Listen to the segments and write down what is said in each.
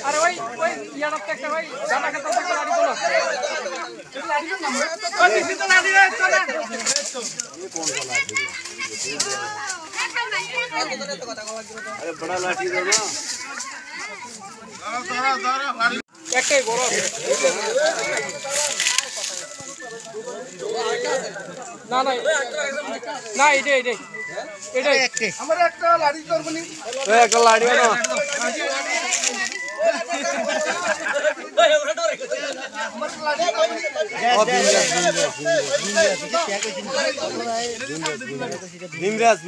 अरे भाई यार अब तक भाई जाना का तो गाड़ी बोलो किसी तो लाठी है चला ये कौन सा लाठी है अरे बड़ा लाठी दो ना একটাই বড় না না না এটাই আমার একটা লাড়ি করবনি একটা লাড়ি না ভীমরাজ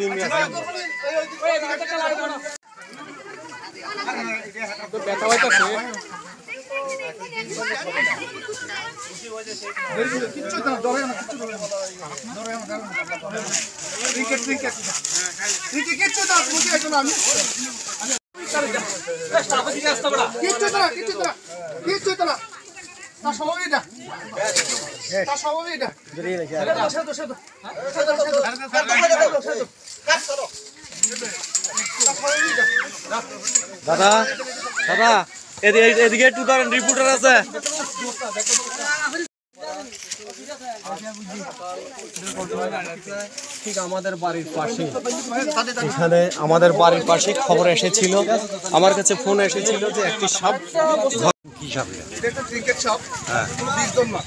তো ব্যথা হইতাছে কিচ্ছু না ডরে না কিচ্ছু ডরে না ক্রিকেট কিচ্ছু না মুখে আইতো না আমি স্টাফ দিকে আসতে বড় কিচ্ছু না তা স্বভাবইটা দাদা এদিকে একটু ধরেন রিপোর্টার আছে ঠিক আমাদের বাড়ির পাশে এখানে আমাদের বাড়ির পাশে খবর এসেছিল আমার কাছে ফোন এসেছিল যে একটি সাপ কি সাপ এটা একটা ক্রিকেট সাপ কোনো বিষধর না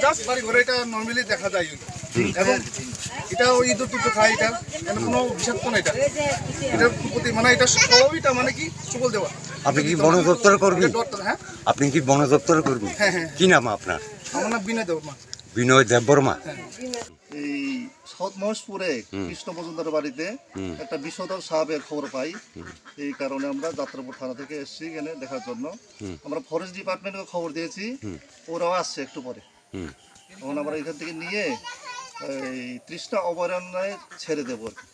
জাস্ট বাড়ি ঘরে এটা নরমালি দেখা যায় এবং এটা ওই ইঁদুর টুকু খায় এটা কোনো বিষাক্ত না এটার প্রতি মানে এটা স্বভাবইটা মানে কি সুবল দেওয়া আপনি কি বন দপ্তরে করবেন আপনি কি বন দপ্তরে করবেন কি নাম আপনার আমার নাম বিনয় দেববর্মা এই সাউথ মহেশপুরে কৃষ্ণ মজুমদারের বাড়িতে একটা বিষধর সাপের খবর পাই এই কারণে আমরা যাত্রাপুর থানা থেকে এসেছি এখানে দেখার জন্য আমরা ফরেস্ট ডিপার্টমেন্টকে খবর দিয়েছি ওরাও আসছে একটু পরে তখন আমরা এখান থেকে নিয়ে এই 30টা অভয়ারণ্যে ছেড়ে দেবো আর কি